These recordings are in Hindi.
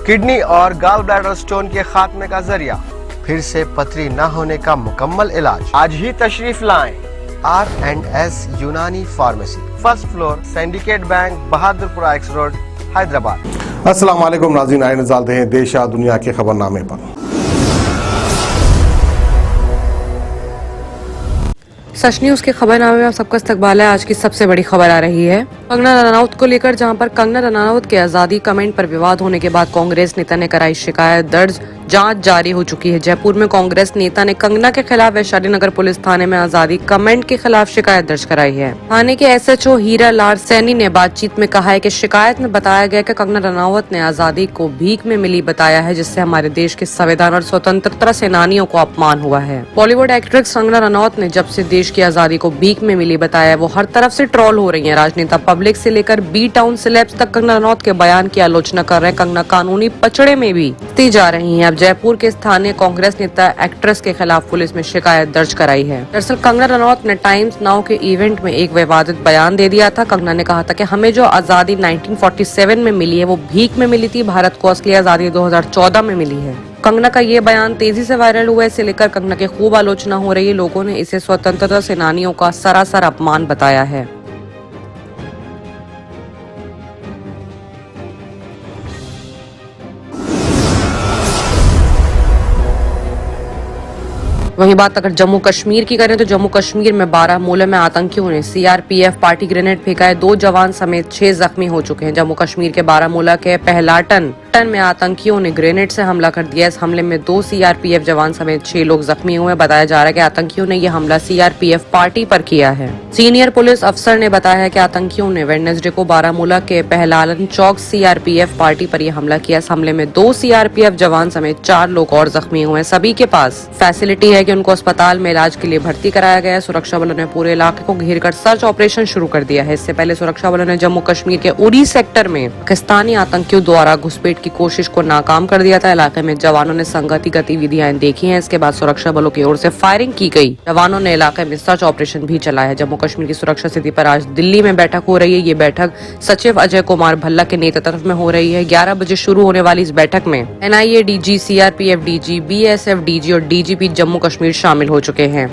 किडनी और गॉल ब्लैडर स्टोन के खात्मे का जरिया, फिर से पथरी न होने का मुकम्मल इलाज। आज ही तशरीफ लाएं R&S यूनानी pharmacy, first floor, syndicate bank, Bahadurpura x road, Hyderabad. अस्सलाम वालेकुम नाज़रीन, आए नज़ारते हैं देश या दुनिया के खबरनामे पर। सच न्यूज के खबरनामे में आप सबका इस्तकबाल है। आज की सबसे बड़ी खबर आ रही है कंगना रनौत को लेकर, जहां पर कंगना रनौत के आजादी कमेंट पर विवाद होने के बाद कांग्रेस नेता ने कराई शिकायत दर्ज, जांच जारी हो चुकी है। जयपुर में कांग्रेस नेता ने कंगना के खिलाफ वैशाली नगर पुलिस थाने में आजादी कमेंट के खिलाफ शिकायत दर्ज कराई है। थाने के SHO हीरा लाल सैनी ने बातचीत में कहा है कि शिकायत में बताया गया कि कंगना रनौत ने आजादी को भीख में मिली बताया है, जिससे हमारे देश के संविधान और स्वतंत्रता सेनानियों को अपमान हुआ है। बॉलीवुड एक्ट्रेस कंगना रनौत ने जब से देश की आजादी को भीख में मिली बताया, वो हर तरफ से ट्रोल हो रही है। राजनेता पब्लिक से लेकर बी टाउन सेलेब्स तक कंगना रनौत के बयान की आलोचना कर रहे हैं। कंगना कानूनी पचड़े में भी दी जा रही है। अब जयपुर के स्थानीय कांग्रेस नेता एक्ट्रेस के खिलाफ पुलिस में शिकायत दर्ज कराई है। दरअसल कंगना रनौत ने टाइम्स नाउ के इवेंट में एक विवादित बयान दे दिया था। कंगना ने कहा था कि हमें जो आजादी 1947 में मिली है वो भीख में मिली थी, भारत को असली आजादी 2014 में मिली है। कंगना का ये बयान तेजी से वायरल हुआ है। इसे लेकर कंगना की खूब आलोचना हो रही है। लोगों ने इसे स्वतंत्रता सेनानियों का सरासर अपमान बताया है। वहीं बात अगर जम्मू कश्मीर की करें तो जम्मू कश्मीर में बारामूला में आतंकियों ने CRPF पार्टी ग्रेनेड फेंका है। 2 जवान समेत 6 जख्मी हो चुके हैं। जम्मू कश्मीर के बारामूला के पहलाटन में आतंकियों ने ग्रेनेड से हमला कर दिया। इस हमले में 2 CRPF जवान समेत 6 लोग जख्मी हुए। बताया जा रहा है कि आतंकियों ने यह हमला CRPF पार्टी पर किया है। सीनियर पुलिस अफसर ने बताया है कि आतंकियों ने वेडनेसडे को बारामूला के पहलालन चौक CRPF पार्टी पर यह हमला किया। इस हमले में 2 CRPF जवान समेत 4 लोग और जख्मी हुए। सभी के पास फैसिलिटी है कि उनको अस्पताल में इलाज के लिए भर्ती कराया गया है। सुरक्षा बलों ने पूरे इलाके को घेर कर सर्च ऑपरेशन शुरू कर दिया है। इससे पहले सुरक्षा बलों ने जम्मू कश्मीर के उरी सेक्टर में पाकिस्तानी आतंकियों द्वारा घुसपैठ की कोशिश को नाकाम कर दिया था। इलाके में जवानों ने संगठित गतिविधियां देखी हैं। इसके बाद सुरक्षा बलों की ओर से फायरिंग की गई। जवानों ने इलाके में सर्च ऑपरेशन भी चलाया है। जम्मू कश्मीर की सुरक्षा स्थिति पर आज दिल्ली में बैठक हो रही है। ये बैठक सचिव अजय कुमार भल्ला के नेतृत्व में हो रही है। 11 बजे शुरू होने वाली इस बैठक में NIA DG, CRPF DG, BSF DG और DGP जम्मू कश्मीर शामिल हो चुके हैं।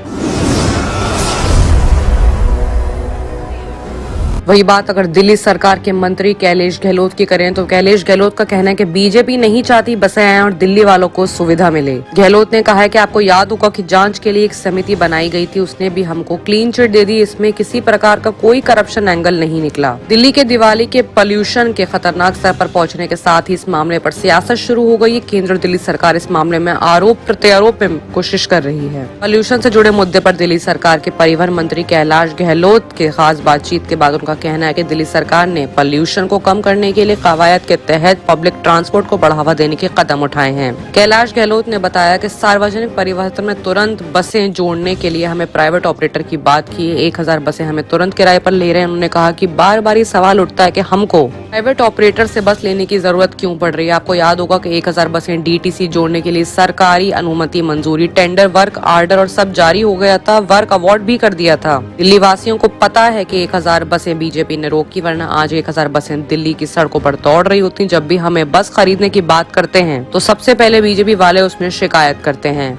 वही बात अगर दिल्ली सरकार के मंत्री कैलाश गहलोत की करें तो कैलाश गहलोत का कहना है कि बीजेपी नहीं चाहती बसें आए और दिल्ली वालों को सुविधा मिले। गहलोत ने कहा है कि आपको याद होगा कि जांच के लिए एक समिति बनाई गई थी, उसने भी हमको क्लीन चिट दे दी। इसमें किसी प्रकार का कोई करप्शन एंगल नहीं निकला। दिल्ली के दिवाली के पॉल्यूशन के खतरनाक स्तर पर पहुंचने के साथ ही इस मामले पर सियासत शुरू हो गई है। केंद्र और दिल्ली सरकार इस मामले में आरोप प्रत्यारोप में कोशिश कर रही है। पॉल्यूशन से जुड़े मुद्दे पर दिल्ली सरकार के परिवहन मंत्री कैलाश गहलोत के खास बातचीत के बाद उनका कहना है कि दिल्ली सरकार ने पॉल्यूशन को कम करने के लिए कवायद के तहत पब्लिक ट्रांसपोर्ट को बढ़ावा देने के कदम उठाए हैं। कैलाश गहलोत ने बताया कि सार्वजनिक परिवहन में तुरंत बसें जोड़ने के लिए हमें प्राइवेट ऑपरेटर की बात की है। 1000 बसें हमें तुरंत किराए पर ले रहे हैं। उन्होंने कहा कि बार बार ये सवाल उठता है कि हमको प्राइवेट ऑपरेटर से बस लेने की जरूरत क्यों पड़ रही है। आपको याद होगा कि 1000 बसें DTC जोड़ने के लिए सरकारी अनुमति, मंजूरी, टेंडर, वर्क आर्डर और सब जारी हो गया था। वर्क अवार्ड भी कर दिया था। दिल्ली वासियों को पता है कि 1000 बसें बीजेपी ने रोकी, वरना आज 1000 बसें दिल्ली की सड़कों पर दौड़ रही होती। जब भी हमें बस खरीदने की बात करते हैं तो सबसे पहले बीजेपी वाले उसमें शिकायत करते हैं।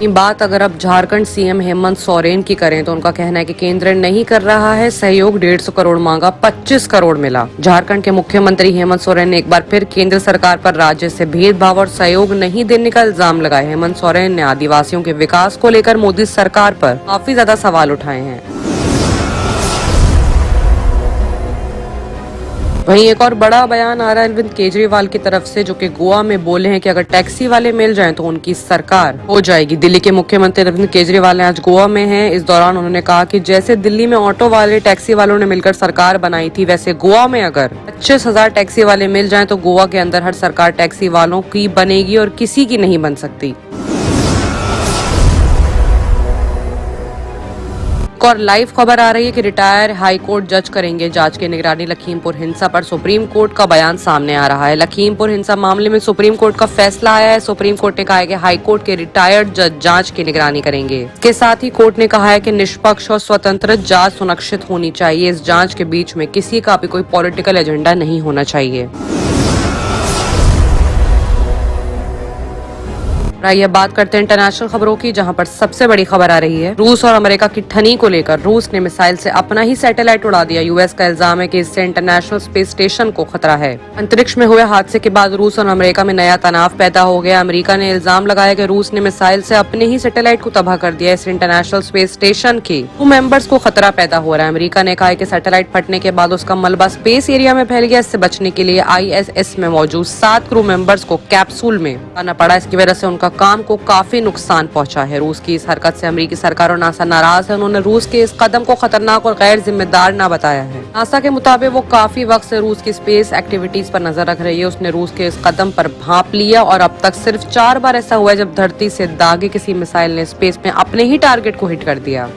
बात अगर अब झारखंड CM हेमंत सोरेन की करें तो उनका कहना है कि केंद्र नहीं कर रहा है सहयोग। 150 करोड़ मांगा, 25 करोड़ मिला। झारखंड के मुख्यमंत्री हेमंत सोरेन ने एक बार फिर केंद्र सरकार पर राज्य से भेदभाव और सहयोग नहीं देने का इल्जाम लगाया। हेमंत सोरेन ने आदिवासियों के विकास को लेकर मोदी सरकार पर काफी ज्यादा सवाल उठाए हैं। वहीं एक और बड़ा बयान आ रहा है अरविंद केजरीवाल की तरफ से, जो कि गोवा में बोले हैं कि अगर टैक्सी वाले मिल जाएं तो उनकी सरकार हो जाएगी। दिल्ली के मुख्यमंत्री अरविंद केजरीवाल आज गोवा में हैं। इस दौरान उन्होंने कहा कि जैसे दिल्ली में ऑटो वाले टैक्सी वालों ने मिलकर सरकार बनाई थी, वैसे गोवा में अगर 25,000 टैक्सी वाले मिल जाएं तो गोवा के अंदर हर सरकार टैक्सी वालों की बनेगी और किसी की नहीं बन सकती। एक और लाइव खबर आ रही है कि रिटायर हाई कोर्ट जज करेंगे जांच की निगरानी। लखीमपुर हिंसा पर सुप्रीम कोर्ट का बयान सामने आ रहा है। लखीमपुर हिंसा मामले में सुप्रीम कोर्ट का फैसला आया है। सुप्रीम कोर्ट ने कहा है कि हाई कोर्ट के रिटायर्ड जज जांच की निगरानी करेंगे। इसके साथ ही कोर्ट ने कहा है कि निष्पक्ष और स्वतंत्र जांच सुनिश्चित होनी चाहिए। इस जांच के बीच में किसी का भी कोई पॉलिटिकल एजेंडा नहीं होना चाहिए। आइए बात करते हैं इंटरनेशनल खबरों की, जहां पर सबसे बड़ी खबर आ रही है रूस और अमेरिका की ठनी को लेकर। रूस ने मिसाइल से अपना ही सैटेलाइट उड़ा दिया। यूएस का इल्जाम है कि इससे इंटरनेशनल स्पेस स्टेशन को खतरा है। अंतरिक्ष में हुए हादसे के बाद रूस और अमेरिका में नया तनाव पैदा हो गया। अमेरिका ने इल्जाम लगाया कि रूस ने मिसाइल से अपने ही सैटेलाइट को तबाह कर दिया। इससे इंटरनेशनल स्पेस स्टेशन के क्रू मेंबर्स को खतरा पैदा हो रहा है। अमेरिका ने कहा है कि सैटेलाइट फटने के बाद उसका मलबा स्पेस एरिया में फैल गया। इससे बचने के लिए ISS में मौजूद 7 क्रू मेंबर्स को कैप्सूल में आना पड़ा। इसकी वजह से उनका काम को काफी नुकसान पहुंचा है। रूस की इस हरकत से अमेरिकी सरकार और नासा नाराज है। उन्होंने रूस के इस कदम को खतरनाक और गैर जिम्मेदार न बताया है। नासा के मुताबिक वो काफी वक्त से रूस की स्पेस एक्टिविटीज पर नजर रख रही है। उसने रूस के इस कदम पर भांप लिया और अब तक सिर्फ 4 बार ऐसा हुआ है जब धरती से दागे किसी मिसाइल ने स्पेस में अपने ही टारगेट को हिट कर दिया।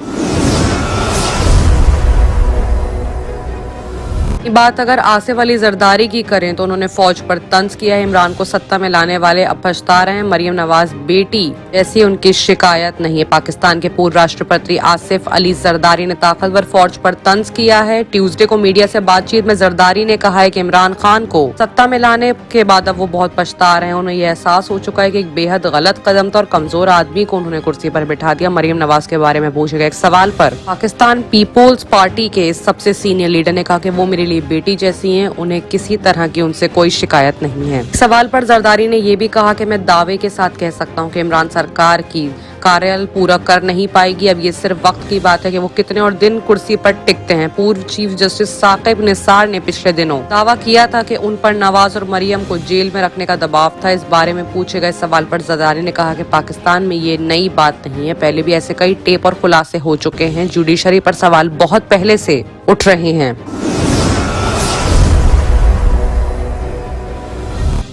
बात अगर आसिफ अली जरदारी की करें तो उन्होंने फौज पर तंज किया है। इमरान को सत्ता में लाने वाले अब पछता रहे हैं। मरियम नवाज बेटी ऐसी उनकी शिकायत नहीं है। पाकिस्तान के पूर्व राष्ट्रपति आसिफ अली जरदारी ने ताकतवर फौज पर तंज किया है। ट्यूसडे को मीडिया से बातचीत में जरदारी ने कहा है कि इमरान खान को सत्ता में लाने के बाद अब वो बहुत पछता रहे हैं। उन्हें यह एहसास हो चुका है कि एक बेहद गलत कदम था और कमजोर आदमी को उन्होंने कुर्सी पर बिठा दिया। मरियम नवाज के बारे में पूछे गए एक सवाल पर पाकिस्तान पीपुल्स पार्टी के सबसे सीनियर लीडर ने कहा कि वो मेरे लिए बेटी जैसी हैं, उन्हें किसी तरह की उनसे कोई शिकायत नहीं है। सवाल पर जरदारी ने ये भी कहा कि मैं दावे के साथ कह सकता हूं कि इमरान सरकार की कार्यालय पूरा कर नहीं पाएगी। अब ये सिर्फ वक्त की बात है कि वो कितने और दिन कुर्सी पर टिकते हैं। पूर्व चीफ जस्टिस साकिब निसार ने पिछले दिनों दावा किया था कि उन पर नवाज और मरियम को जेल में रखने का दबाव था। इस बारे में पूछे गए सवाल पर जरदारी ने कहा कि पाकिस्तान में ये नई बात नहीं है, पहले भी ऐसे कई टेप और खुलासे हो चुके हैं। जुडिशरी पर सवाल बहुत पहले से उठ रहे हैं।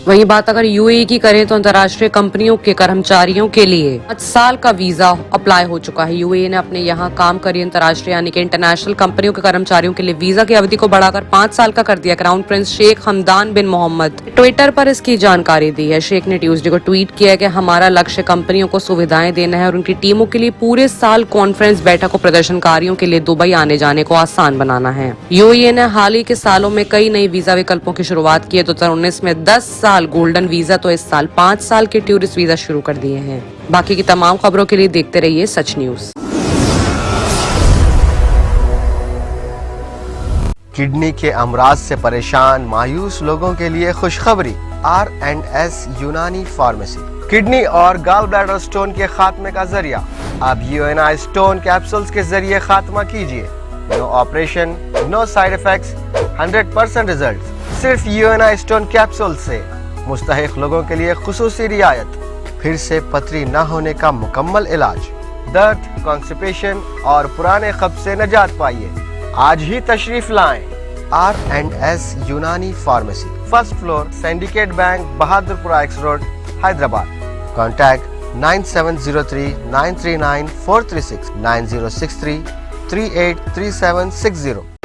वहीं बात अगर यूएई की करें तो अंतर्राष्ट्रीय कंपनियों के कर्मचारियों के लिए 5 साल का वीजा अप्लाई हो चुका है। यूएई ने अपने यहाँ काम करी अंतर्राष्ट्रीय यानी कि इंटरनेशनल कंपनियों के कर्मचारियों के लिए वीजा की अवधि को बढ़ाकर 5 साल का कर दिया। क्राउन प्रिंस शेख हमदान बिन मोहम्मद ट्विटर पर इसकी जानकारी दी है। शेख ने ट्यूसडे को ट्वीट किया कि हमारा लक्ष्य कंपनियों को सुविधाएं देना है और उनकी टीमों के लिए पूरे साल कॉन्फ्रेंस बैठक और प्रदर्शनकारियों के लिए दुबई आने जाने को आसान बनाना है। यूएई ने हाल ही के सालों में कई नई वीजा विकल्पों की शुरुआत की है। 2019 में 10 साल गोल्डन वीजा तो इस साल 5 साल के टूरिस्ट वीजा शुरू कर दिए हैं। बाकी की तमाम खबरों के लिए देखते रहिए सच न्यूज। किडनी के अमराज से परेशान मायूस लोगों के लिए खुशखबरी। R&S यूनानी फार्मेसी किडनी और गॉल ब्लैडर स्टोन के खात्मे का जरिया। अब UNI स्टोन कैप्सूल्स के जरिए खात्मा कीजिए। No operation, no side effects, 100% result. सिर्फ UNI स्टोन कैप्सूल से मुस्तहिक लोगों के लिए खुसूसी रियायत। फिर से पथरी न होने का मुकम्मल इलाज। दर्द, कॉन्स्टिपेशन और पुराने कब्ज से निजात पाइए। आज ही तशरीफ लाएं। R&S यूनानी pharmacy, 1st floor, syndicate bank, Bahadurpura X road, Hyderabad. Contact 9703 939 436 9063 383760।